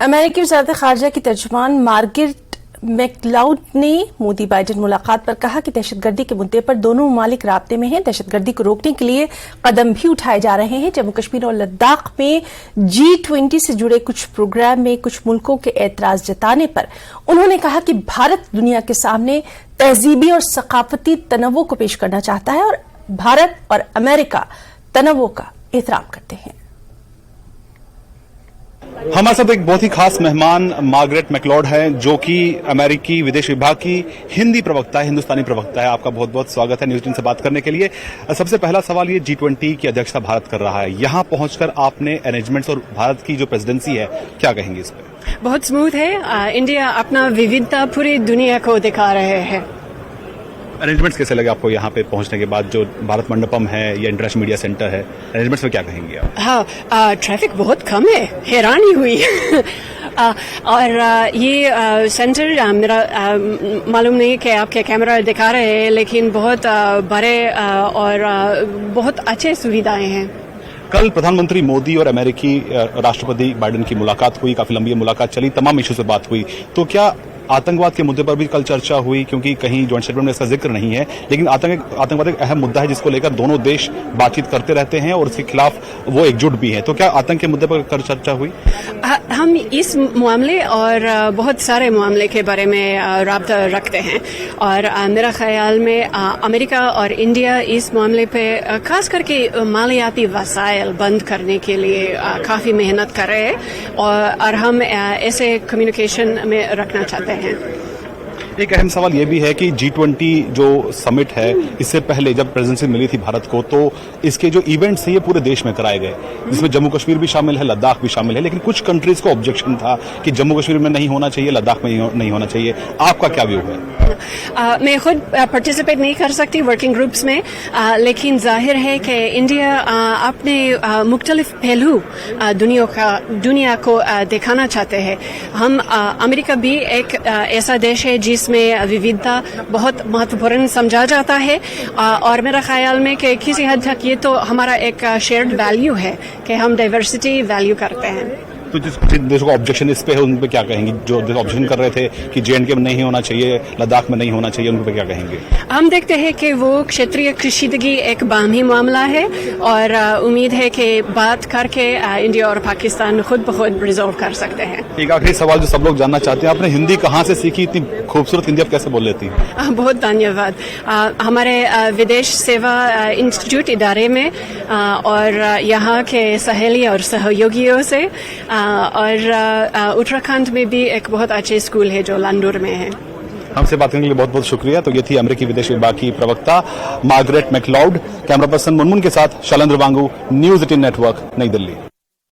अमेरिकी वज़ारत ख़ारजा की तर्जुमान Margaret McLeod ने मोदी बाइडेन मुलाकात पर कहा कि दहशतगर्दी के मुद्दे पर दोनों ममालिक राब्ते में हैं। दहशतगर्दी को रोकने के लिए कदम भी उठाए जा रहे हैं। जम्मू कश्मीर और लद्दाख में G20 से जुड़े कुछ प्रोग्राम में कुछ मुल्कों के एतराज जताने पर उन्होंने कहा कि भारत दुनिया के सामने तहजीबी और सकाफती तनव्वुर को पेश करना चाहता है और भारत और अमेरिका तनव्वुर का एहतराम करते हैं। हमारे साथ एक बहुत ही खास मेहमान मार्गरेट मैकलाउड हैं, जो कि अमेरिकी विदेश विभाग की हिंदी प्रवक्ता है, हिंदुस्तानी प्रवक्ता है। आपका बहुत बहुत स्वागत है न्यूज़ 18 से बात करने के लिए। सबसे पहला सवाल ये, G20 की अध्यक्षता भारत कर रहा है, यहाँ पहुंचकर आपने अरेंजमेंट्स और भारत की जो प्रेसिडेंसी है, क्या कहेंगे इस पर? बहुत स्मूथ है। इंडिया अपना विविधता पूरी दुनिया को दिखा रहे हैं। अरेंजमेंट्स कैसे लगे आपको यहाँ पे पहुंचने के बाद? जो भारत मंडपम है या इंटरनेशनल मीडिया सेंटर है, अरेंजमेंट्स में क्या कहेंगे आप? हाँ, ट्रैफिक बहुत कम है, हैरानी हुई। और ये सेंटर मेरा मालूम नहीं कि आपके कैमरा दिखा रहे हैं, लेकिन बहुत बड़े और बहुत अच्छे सुविधाएं हैं। कल प्रधानमंत्री मोदी और अमेरिकी राष्ट्रपति बाइडेन की मुलाकात हुई, काफी लंबी मुलाकात चली, तमाम इश्यू से बात हुई। तो क्या आतंकवाद के मुद्दे पर भी कल चर्चा हुई? क्योंकि कहीं जॉइंट स्टेटमेंट में इसका जिक्र नहीं है, लेकिन आतंकवाद एक अहम मुद्दा है जिसको लेकर दोनों देश बातचीत करते रहते हैं और इसके खिलाफ वो एकजुट भी है। तो क्या आतंक के मुद्दे पर कल चर्चा हुई? हम इस मामले और बहुत सारे मामले के बारे में राब्ता रखते हैं और मेरा ख्याल में अमेरिका और इंडिया इस मामले पे खास करके मालियाती वसाइल बंद करने के लिए काफी मेहनत कर रहे हैं और हम ऐसे कम्युनिकेशन में रखना चाहते हैं। एक अहम सवाल ये भी है कि G20 जो समिट है, इससे पहले जब प्रेसिडेंसी मिली थी भारत को, तो इसके जो इवेंट्स थे ये पूरे देश में कराए गए, जिसमें जम्मू कश्मीर भी शामिल है, लद्दाख भी शामिल है। लेकिन कुछ कंट्रीज को ऑब्जेक्शन था कि जम्मू कश्मीर में नहीं होना चाहिए, लद्दाख में नहीं होना चाहिए। आपका क्या व्यू है? मैं खुद पार्टिसिपेट नहीं कर सकती वर्किंग ग्रुप्स में, लेकिन जाहिर है कि इंडिया अपने मुख्तलिफ पहलू दुनिया को दिखाना चाहते हैं। हम अमेरिका भी एक ऐसा देश है जिसमें विविधता बहुत महत्वपूर्ण समझा जाता है और मेरा ख्याल में कि किसी हद तक ये तो हमारा एक शेयर्ड वैल्यू है कि हम डाइवर्सिटी वैल्यू करते हैं। तो जिन देशों का ऑब्जेक्शन इस पे है, उन पे क्या कहेंगे? जो ऑब्जेक्शन कर रहे थे कि J&K में नहीं होना चाहिए, लद्दाख में नहीं होना चाहिए, उन पे क्या कहेंगे? हम देखते हैं कि वो क्षेत्रीय कशीदगी एक बाहमी मामला है और उम्मीद है कि बात करके इंडिया और पाकिस्तान खुद ब खुद रिजॉल्व कर सकते हैं। एक आखिरी सवाल जो सब लोग जानना चाहते हैं, आपने हिंदी कहाँ से सीखी? इतनी खूबसूरत हिंदी आप कैसे बोल लेती हैं? बहुत धन्यवाद। हमारे विदेश सेवा इंस्टीट्यूट इदारे में और यहाँ के सहेली और सहयोगियों से और उत्तराखंड में भी एक बहुत अच्छे स्कूल है जो लांडूर में है। हमसे बात करने के लिए बहुत बहुत शुक्रिया। तो ये थी अमेरिकी विदेश विभाग की प्रवक्ता Margaret McLeod. Camera person Munmun के साथ शैलेंद्र वांगू, न्यूज़ 18 नेटवर्क, नई दिल्ली।